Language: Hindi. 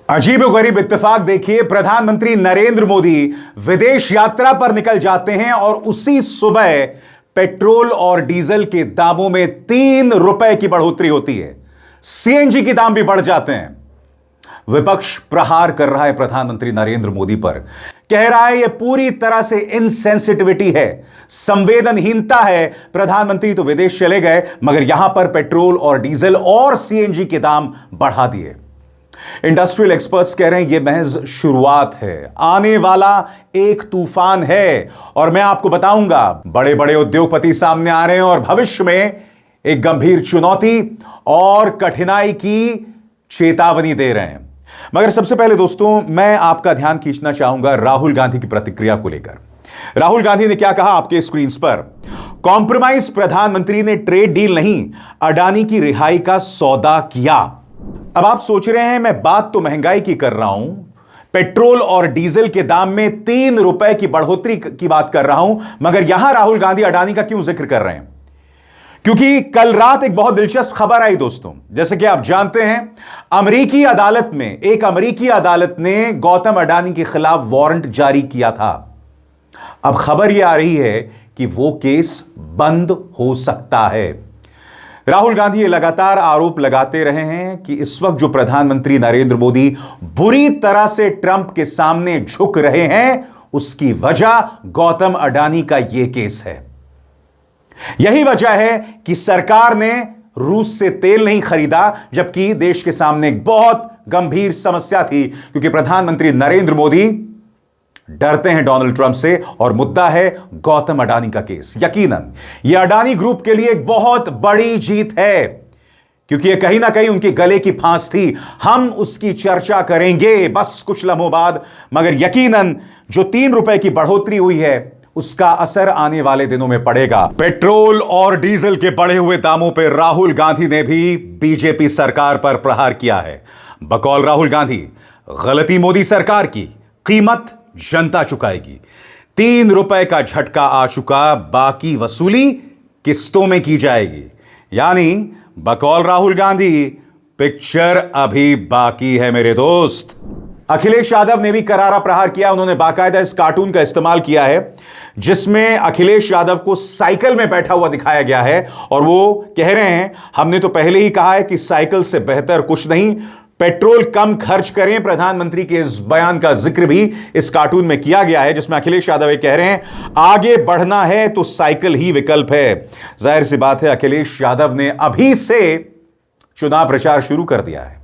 अजीबोगरीब इत्तेफाक देखिए, प्रधानमंत्री नरेंद्र मोदी विदेश यात्रा पर निकल जाते हैं और उसी सुबह पेट्रोल और डीजल के दामों में 3 रुपए की बढ़ोतरी होती है। सीएनजी के दाम भी बढ़ जाते हैं। विपक्ष प्रहार कर रहा है प्रधानमंत्री नरेंद्र मोदी पर, कह रहा है यह पूरी तरह से इनसेंसिटिविटी है, संवेदनहीनता है। प्रधानमंत्री तो विदेश चले गए मगर यहां पर पेट्रोल और डीजल और सीएनजी के दाम बढ़ा दिए। इंडस्ट्रियल एक्सपर्ट्स कह रहे हैं यह महज शुरुआत है, आने वाला एक तूफान है। और मैं आपको बताऊंगा, बड़े बड़े उद्योगपति सामने आ रहे हैं और भविष्य में एक गंभीर चुनौती और कठिनाई की चेतावनी दे रहे हैं। मगर सबसे पहले दोस्तों, मैं आपका ध्यान खींचना चाहूंगा राहुल गांधी की प्रतिक्रिया को लेकर। राहुल गांधी ने क्या कहा आपके स्क्रीन पर। कॉम्प्रोमाइज प्रधानमंत्री ने ट्रेड डील नहीं, अडानी की रिहाई का सौदा किया। अब आप सोच रहे हैं मैं बात तो महंगाई की कर रहा हूं, पेट्रोल और डीजल के दाम में 3 रुपए की बढ़ोतरी की बात कर रहा हूं, मगर यहां राहुल गांधी अडानी का क्यों जिक्र कर रहे हैं? क्योंकि कल रात एक बहुत दिलचस्प खबर आई दोस्तों। जैसे कि आप जानते हैं, एक अमेरिकी अदालत ने गौतम अडानी के खिलाफ वारंट जारी किया था। अब खबर यह आ रही है कि वो केस बंद हो सकता है। राहुल गांधी ये लगातार आरोप लगाते रहे हैं कि इस वक्त जो प्रधानमंत्री नरेंद्र मोदी बुरी तरह से ट्रंप के सामने झुक रहे हैं, उसकी वजह गौतम अडानी का यह केस है। यही वजह है कि सरकार ने रूस से तेल नहीं खरीदा, जबकि देश के सामने एक बहुत गंभीर समस्या थी, क्योंकि प्रधानमंत्री नरेंद्र मोदी डरते हैं डोनाल्ड ट्रंप से और मुद्दा है गौतम अडानी का केस। यकीनन यह अडानी ग्रुप के लिए एक बहुत बड़ी जीत है, क्योंकि यह कहीं ना कहीं उनके गले की फांस थी। हम उसकी चर्चा करेंगे बस कुछ लम्हों बाद। मगर यकीनन जो 3 रुपए की बढ़ोतरी हुई है, उसका असर आने वाले दिनों में पड़ेगा। पेट्रोल और डीजल के बढ़े हुए दामों पर राहुल गांधी ने भी बीजेपी सरकार पर प्रहार किया है। बकौल राहुल गांधी, गलती मोदी सरकार की, कीमत जनता चुकाएगी। 3 रुपए का झटका आ चुका, बाकी वसूली किस्तों में की जाएगी। यानी बकौल राहुल गांधी, पिक्चर अभी बाकी है मेरे दोस्त। अखिलेश यादव ने भी करारा प्रहार किया। उन्होंने बाकायदा इस कार्टून का इस्तेमाल किया है जिसमें अखिलेश यादव को साइकिल में बैठा हुआ दिखाया गया है और वो कह रहे हैं हमने तो पहले ही कहा है कि साइकिल से बेहतर कुछ नहीं, पेट्रोल कम खर्च करें। प्रधानमंत्री के इस बयान का जिक्र भी इस कार्टून में किया गया है, जिसमें अखिलेश यादव ये कह रहे हैं आगे बढ़ना है तो साइकिल ही विकल्प है। जाहिर सी बात है, अखिलेश यादव ने अभी से चुनाव प्रचार शुरू कर दिया है।